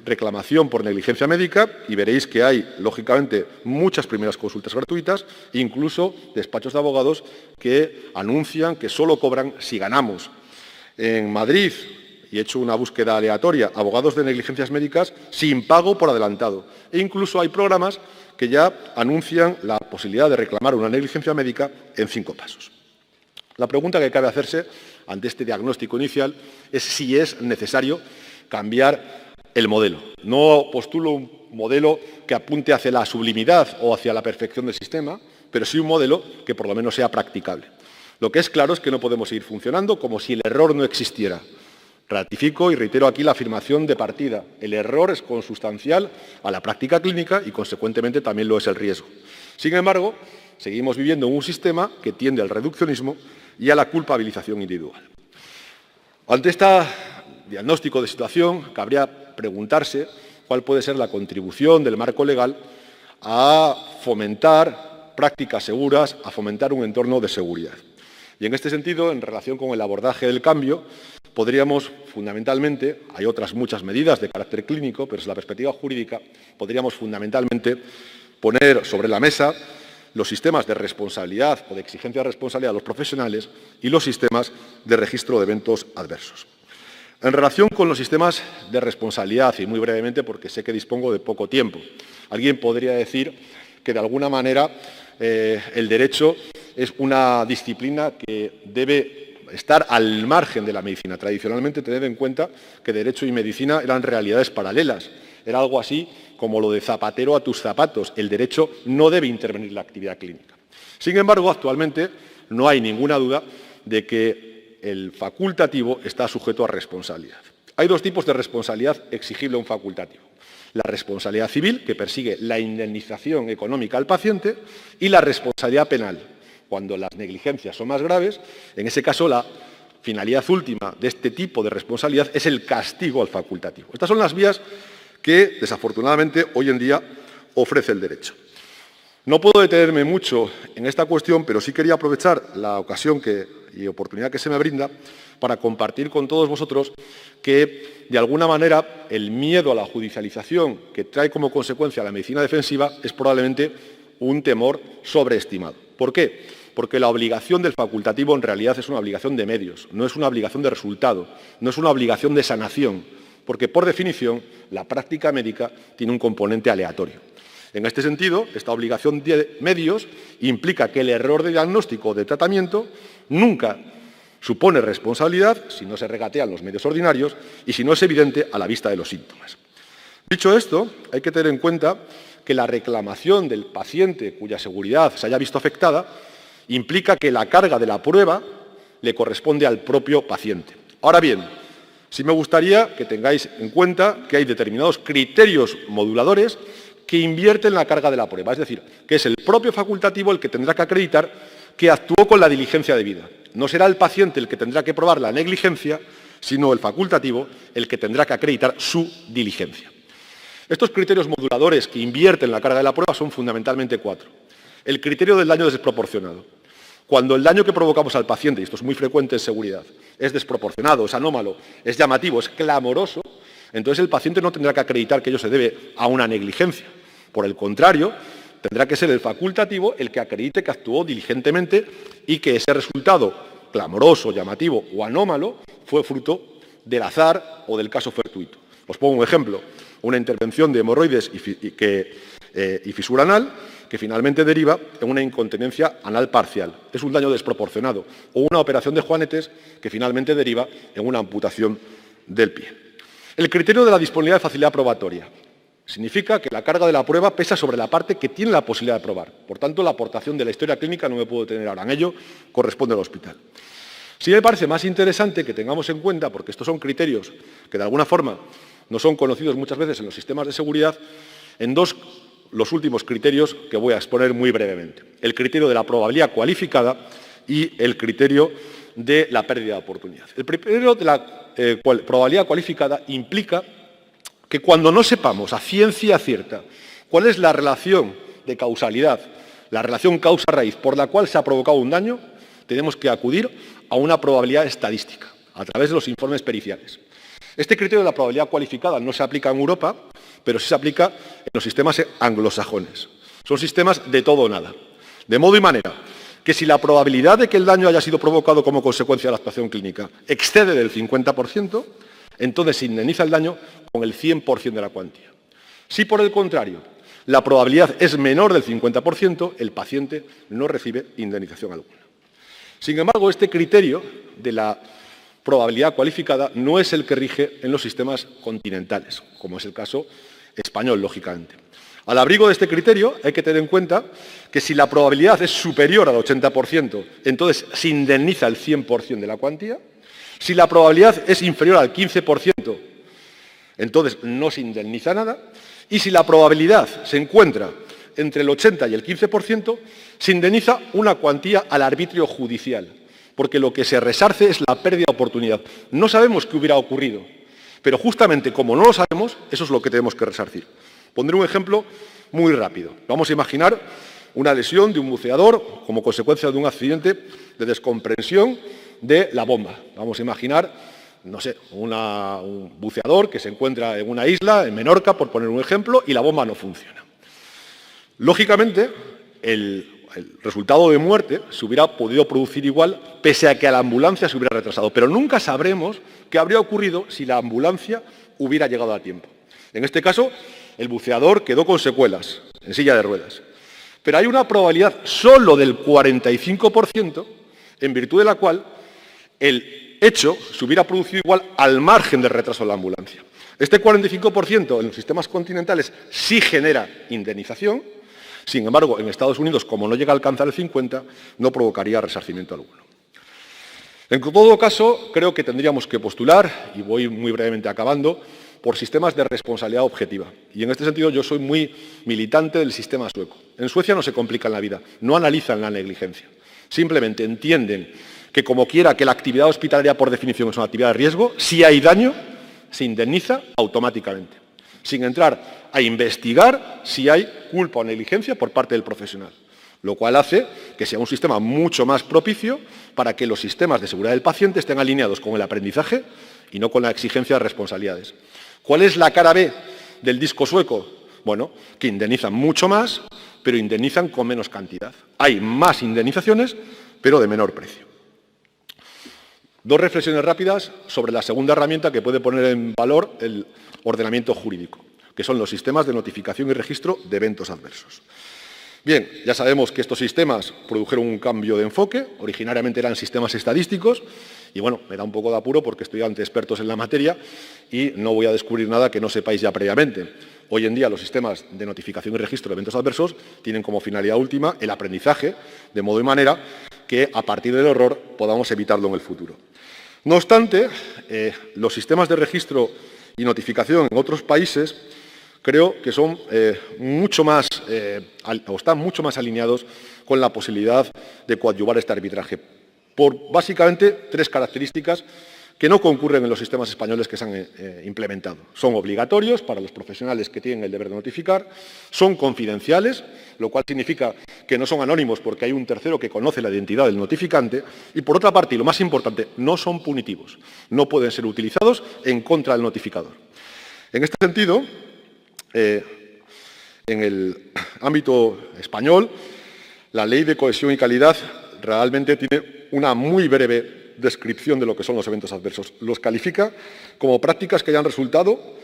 reclamación por negligencia médica y veréis que hay, lógicamente, muchas primeras consultas gratuitas, incluso despachos de abogados que anuncian que solo cobran si ganamos. En Madrid, y he hecho una búsqueda aleatoria, abogados de negligencias médicas sin pago por adelantado. E incluso hay programas que ya anuncian la posibilidad de reclamar una negligencia médica en 5 pasos. La pregunta que cabe hacerse ante este diagnóstico inicial es si es necesario cambiar el modelo. No postulo un modelo que apunte hacia la sublimidad o hacia la perfección del sistema, pero sí un modelo que por lo menos sea practicable. Lo que es claro es que no podemos seguir funcionando como si el error no existiera. Ratifico y reitero aquí la afirmación de partida. El error es consustancial a la práctica clínica y, consecuentemente, también lo es el riesgo. Sin embargo, seguimos viviendo en un sistema que tiende al reduccionismo y a la culpabilización individual. Ante este diagnóstico de situación, cabría preguntarse cuál puede ser la contribución del marco legal a fomentar prácticas seguras, a fomentar un entorno de seguridad. Y en este sentido, en relación con el abordaje del cambio, podríamos fundamentalmente, hay otras muchas medidas de carácter clínico, pero desde la perspectiva jurídica, podríamos fundamentalmente poner sobre la mesa los sistemas de responsabilidad o de exigencia de responsabilidad de los profesionales y los sistemas de registro de eventos adversos. En relación con los sistemas de responsabilidad, y muy brevemente porque sé que dispongo de poco tiempo, alguien podría decir que de alguna manera el derecho es una disciplina que debe estar al margen de la medicina. Tradicionalmente, tened en cuenta que derecho y medicina eran realidades paralelas. Era algo así como lo de zapatero a tus zapatos. El derecho no debe intervenir en la actividad clínica. Sin embargo, actualmente no hay ninguna duda de que el facultativo está sujeto a responsabilidad. Hay 2 tipos de responsabilidad exigible a un facultativo. La responsabilidad civil, que persigue la indemnización económica al paciente, y la responsabilidad penal. Cuando las negligencias son más graves, en ese caso la finalidad última de este tipo de responsabilidad es el castigo al facultativo. Estas son las vías que, desafortunadamente, hoy en día ofrece el derecho. No puedo detenerme mucho en esta cuestión, pero sí quería aprovechar la ocasión y oportunidad que se me brinda para compartir con todos vosotros que, de alguna manera, el miedo a la judicialización que trae como consecuencia la medicina defensiva es probablemente un temor sobreestimado. ¿Por qué? Porque la obligación del facultativo en realidad es una obligación de medios, no es una obligación de resultado, no es una obligación de sanación, porque, por definición, la práctica médica tiene un componente aleatorio. En este sentido, esta obligación de medios implica que el error de diagnóstico o de tratamiento nunca supone responsabilidad si no se regatean los medios ordinarios y si no es evidente a la vista de los síntomas. Dicho esto, hay que tener en cuenta que la reclamación del paciente cuya seguridad se haya visto afectada implica que la carga de la prueba le corresponde al propio paciente. Ahora bien, Sí me gustaría que tengáis en cuenta que hay determinados criterios moduladores que invierten la carga de la prueba, es decir, que es el propio facultativo el que tendrá que acreditar que actuó con la diligencia debida. No será el paciente el que tendrá que probar la negligencia, sino el facultativo el que tendrá que acreditar su diligencia. Estos criterios moduladores que invierten la carga de la prueba son fundamentalmente 4. El criterio del daño desproporcionado. Cuando el daño que provocamos al paciente, y esto es muy frecuente en seguridad, es desproporcionado, es anómalo, es llamativo, es clamoroso, entonces el paciente no tendrá que acreditar que ello se debe a una negligencia. Por el contrario, tendrá que ser el facultativo el que acredite que actuó diligentemente y que ese resultado clamoroso, llamativo o anómalo fue fruto del azar o del caso fortuito. Os pongo un ejemplo. Una intervención de hemorroides y fisura anal que finalmente deriva en una incontinencia anal parcial. Es un daño desproporcionado. O una operación de juanetes que finalmente deriva en una amputación del pie. El criterio de la disponibilidad de facilidad probatoria. Significa que la carga de la prueba pesa sobre la parte que tiene la posibilidad de probar. Por tanto, la aportación de la historia clínica no me puedo detener ahora en ello, corresponde al hospital. Sí me parece más interesante que tengamos en cuenta, porque estos son criterios que de alguna forma no son conocidos muchas veces en los sistemas de seguridad, en los últimos criterios que voy a exponer muy brevemente. El criterio de la probabilidad cualificada y el criterio de la pérdida de oportunidad. El criterio de la probabilidad cualificada implica que cuando no sepamos a ciencia cierta cuál es la relación de causalidad, la relación causa-raíz por la cual se ha provocado un daño, tenemos que acudir a una probabilidad estadística, a través de los informes periciales. Este criterio de la probabilidad cualificada no se aplica en Europa, pero sí se aplica en los sistemas anglosajones. Son sistemas de todo o nada. De modo y manera que si la probabilidad de que el daño haya sido provocado como consecuencia de la actuación clínica excede del 50%, entonces se indemniza el daño con el 100% de la cuantía. Si, por el contrario, la probabilidad es menor del 50%, el paciente no recibe indemnización alguna. Sin embargo, este criterio de la probabilidad cualificada no es el que rige en los sistemas continentales, como es el caso español, lógicamente. Al abrigo de este criterio hay que tener en cuenta que si la probabilidad es superior al 80%, entonces se indemniza el 100% de la cuantía. Si la probabilidad es inferior al 15%, entonces no se indemniza nada. Y si la probabilidad se encuentra entre el 80 y el 15%, se indemniza una cuantía al arbitrio judicial, porque lo que se resarce es la pérdida de oportunidad. No sabemos qué hubiera ocurrido, pero justamente como no lo sabemos, eso es lo que tenemos que resarcir. Pondré un ejemplo muy rápido. Vamos a imaginar una lesión de un buceador como consecuencia de un accidente de descomprensión de la bomba. Vamos a imaginar, no sé, un buceador que se encuentra en una isla, en Menorca, por poner un ejemplo, y la bomba no funciona. Lógicamente, el resultado de muerte se hubiera podido producir igual, pese a que a la ambulancia se hubiera retrasado. Pero nunca sabremos qué habría ocurrido si la ambulancia hubiera llegado a tiempo. En este caso, el buceador quedó con secuelas, en silla de ruedas. Pero hay una probabilidad solo del 45%, en virtud de la cual el hecho se hubiera producido igual al margen del retraso de la ambulancia. Este 45% en los sistemas continentales sí genera indemnización. Sin embargo, en Estados Unidos, como no llega a alcanzar el 50%, no provocaría resarcimiento alguno. En todo caso, creo que tendríamos que postular, y voy muy brevemente acabando, por sistemas de responsabilidad objetiva. Y en este sentido yo soy muy militante del sistema sueco. En Suecia no se complican la vida, no analizan la negligencia. Simplemente entienden que como quiera que la actividad hospitalaria por definición es una actividad de riesgo, si hay daño, se indemniza automáticamente, sin entrar a investigar si hay culpa o negligencia por parte del profesional, lo cual hace que sea un sistema mucho más propicio para que los sistemas de seguridad del paciente estén alineados con el aprendizaje y no con la exigencia de responsabilidades. ¿Cuál es la cara B del disco sueco? Bueno, que indemnizan mucho más, pero indemnizan con menos cantidad. Hay más indemnizaciones, pero de menor precio. Dos reflexiones rápidas sobre la segunda herramienta que puede poner en valor el ordenamiento jurídico, que son los sistemas de notificación y registro de eventos adversos. Bien, ya sabemos que estos sistemas produjeron un cambio de enfoque, originariamente eran sistemas estadísticos, y bueno, me da un poco de apuro porque estoy ante expertos en la materia y no voy a descubrir nada que no sepáis ya previamente. Hoy en día los sistemas de notificación y registro de eventos adversos tienen como finalidad última el aprendizaje, de modo y manera que a partir del error podamos evitarlo en el futuro. No obstante, los sistemas de registro y notificación en otros países creo que son mucho más, o están mucho más alineados con la posibilidad de coadyuvar este arbitraje, por básicamente 3 características que no concurren en los sistemas españoles que se han implementado. Son obligatorios para los profesionales que tienen el deber de notificar, son confidenciales, lo cual significa que no son anónimos porque hay un tercero que conoce la identidad del notificante, y por otra parte, y lo más importante, no son punitivos, no pueden ser utilizados en contra del notificador. En este sentido, en el ámbito español, la Ley de Cohesión y Calidad realmente tiene una muy breve descripción de lo que son los eventos adversos. Los califica como prácticas que hayan resultado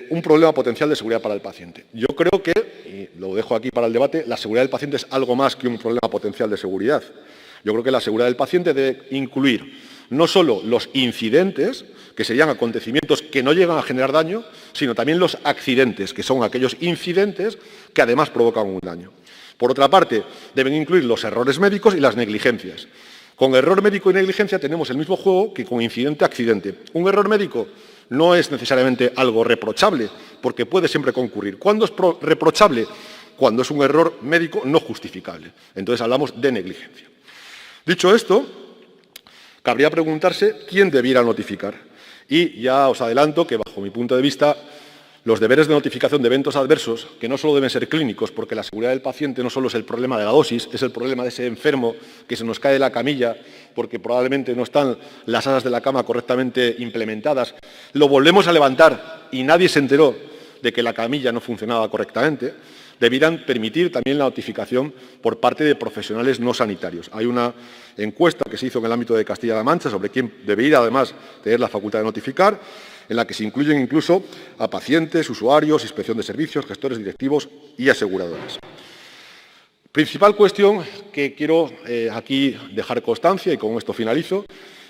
un problema potencial de seguridad para el paciente. Yo creo que, y lo dejo aquí para el debate, la seguridad del paciente es algo más que un problema potencial de seguridad. Yo creo que la seguridad del paciente debe incluir no solo los incidentes, que serían acontecimientos que no llegan a generar daño, sino también los accidentes, que son aquellos incidentes que además provocan un daño. Por otra parte, deben incluir los errores médicos y las negligencias. Con error médico y negligencia tenemos el mismo juego que con incidente-accidente. Un error médico no es necesariamente algo reprochable, porque puede siempre concurrir. ¿Cuándo es reprochable? Cuando es un error médico no justificable. Entonces hablamos de negligencia. Dicho esto, cabría preguntarse quién debiera notificar. Y ya os adelanto que, bajo mi punto de vista, los deberes de notificación de eventos adversos, que no solo deben ser clínicos, porque la seguridad del paciente no solo es el problema de la dosis, es el problema de ese enfermo que se nos cae de la camilla porque probablemente no están las asas de la cama correctamente implementadas, lo volvemos a levantar y nadie se enteró de que la camilla no funcionaba correctamente, debieran permitir también la notificación por parte de profesionales no sanitarios. Hay una encuesta que se hizo en el ámbito de Castilla-La Mancha sobre quién debería, además, tener la facultad de notificar, en la que se incluyen incluso a pacientes, usuarios, inspección de servicios, gestores directivos y aseguradoras. Principal cuestión que quiero aquí dejar constancia, y con esto finalizo,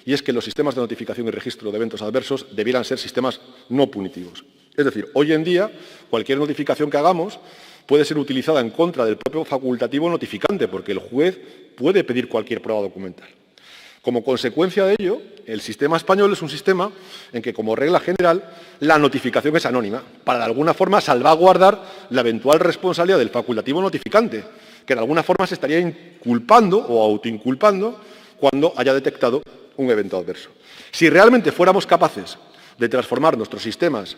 y es que los sistemas de notificación y registro de eventos adversos debieran ser sistemas no punitivos. Es decir, hoy en día, cualquier notificación que hagamos puede ser utilizada en contra del propio facultativo notificante, porque el juez puede pedir cualquier prueba documental. Como consecuencia de ello, el sistema español es un sistema en que, como regla general, la notificación es anónima, para de alguna forma salvaguardar la eventual responsabilidad del facultativo notificante, que de alguna forma se estaría inculpando o autoinculpando cuando haya detectado un evento adverso. Si realmente fuéramos capaces de transformar nuestros sistemas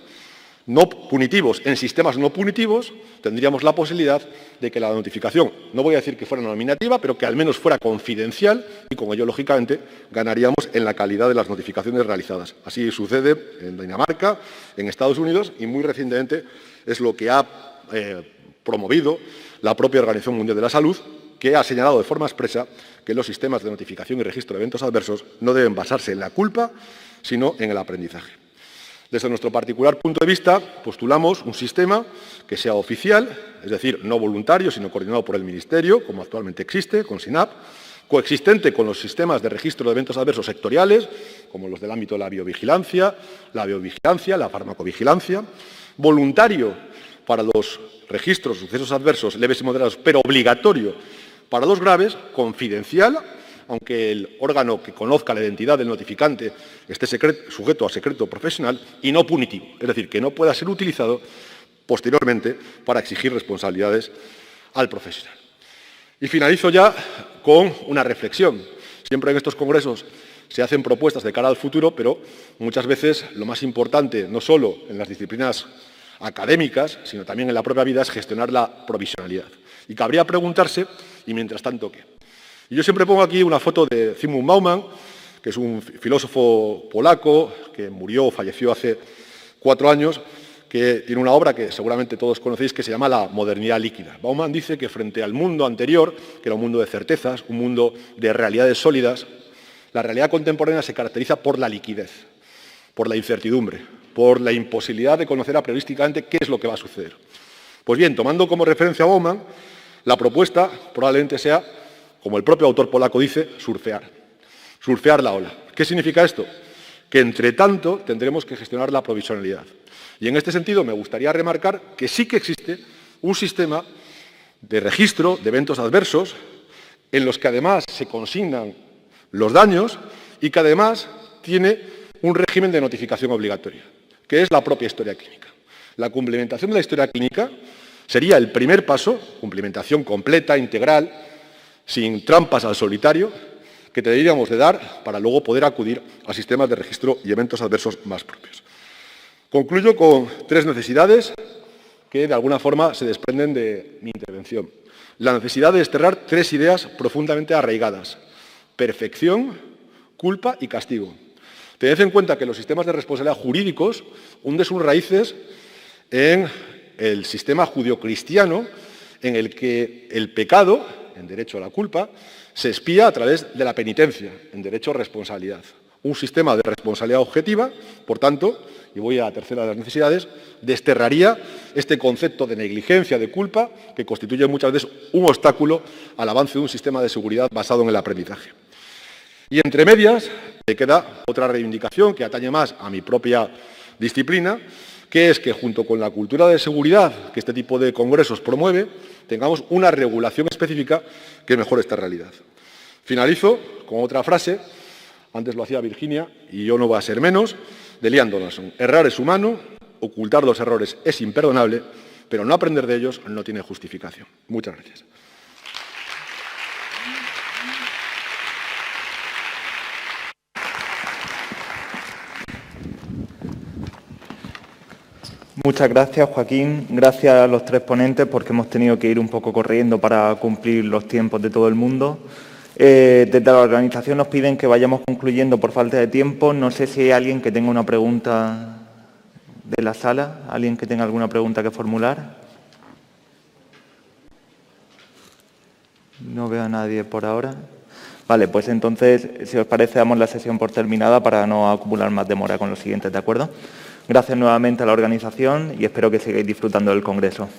no punitivos en sistemas no punitivos, tendríamos la posibilidad de que la notificación, no voy a decir que fuera nominativa, pero que al menos fuera confidencial y con ello, lógicamente, ganaríamos en la calidad de las notificaciones realizadas. Así sucede en Dinamarca, en Estados Unidos y muy recientemente es lo que ha promovido la propia Organización Mundial de la Salud, que ha señalado de forma expresa que los sistemas de notificación y registro de eventos adversos no deben basarse en la culpa, sino en el aprendizaje. Desde nuestro particular punto de vista, postulamos un sistema que sea oficial, es decir, no voluntario, sino coordinado por el Ministerio, como actualmente existe, con SINAP, coexistente con los sistemas de registro de eventos adversos sectoriales, como los del ámbito de la biovigilancia, la farmacovigilancia, voluntario para los registros de sucesos adversos leves y moderados, pero obligatorio para los graves, confidencial, aunque el órgano que conozca la identidad del notificante esté sujeto a secreto profesional, y no punitivo, es decir, que no pueda ser utilizado posteriormente para exigir responsabilidades al profesional. Y finalizo ya con una reflexión. Siempre en estos congresos se hacen propuestas de cara al futuro, pero muchas veces lo más importante, no solo en las disciplinas académicas, sino también en la propia vida, es gestionar la provisionalidad. Y cabría preguntarse, ¿y mientras tanto qué? Y yo siempre pongo aquí una foto de Zygmunt Bauman, que es un filósofo polaco que murió o falleció hace 4 años, que tiene una obra que seguramente todos conocéis que se llama La modernidad líquida. Bauman dice que frente al mundo anterior, que era un mundo de certezas, un mundo de realidades sólidas, la realidad contemporánea se caracteriza por la liquidez, por la incertidumbre, por la imposibilidad de conocer a priorísticamente qué es lo que va a suceder. Pues bien, tomando como referencia a Bauman, la propuesta probablemente sea, como el propio autor polaco dice, surfear la ola. ¿Qué significa esto? Que, entre tanto, tendremos que gestionar la provisionalidad. Y en este sentido me gustaría remarcar que sí que existe un sistema de registro de eventos adversos en los que además se consignan los daños y que además tiene un régimen de notificación obligatoria, que es la propia historia clínica. La cumplimentación de la historia clínica sería el primer paso, cumplimentación completa, integral, sin trampas al solitario, que deberíamos de dar para luego poder acudir a sistemas de registro y eventos adversos más propios. Concluyo con 3 necesidades que de alguna forma se desprenden de mi intervención. La necesidad de desterrar 3 ideas profundamente arraigadas: perfección, culpa y castigo. Tened en cuenta que los sistemas de responsabilidad jurídicos hunden sus raíces en el sistema judio-cristiano, en el que el pecado, en derecho a la culpa, se expía a través de la penitencia, en derecho a responsabilidad. Un sistema de responsabilidad objetiva, por tanto, y voy a la tercera de las necesidades, desterraría este concepto de negligencia, de culpa, que constituye muchas veces un obstáculo al avance de un sistema de seguridad basado en el aprendizaje. Y entre medias, me queda otra reivindicación que atañe más a mi propia disciplina, que es que junto con la cultura de seguridad que este tipo de congresos promueve, tengamos una regulación específica que mejore esta realidad. Finalizo con otra frase, antes lo hacía Virginia y yo no voy a ser menos, de Liam Donaldson: errar es humano, ocultar los errores es imperdonable, pero no aprender de ellos no tiene justificación. Muchas gracias. Muchas gracias, Joaquín. Gracias a los 3 ponentes, porque hemos tenido que ir un poco corriendo para cumplir los tiempos de todo el mundo. Desde la organización nos piden que vayamos concluyendo por falta de tiempo. No sé si hay alguien que tenga una pregunta de la sala, alguien que tenga alguna pregunta que formular. No veo a nadie por ahora. Vale, pues entonces, si os parece, damos la sesión por terminada para no acumular más demora con los siguientes, ¿de acuerdo? Gracias nuevamente a la organización y espero que sigáis disfrutando del congreso.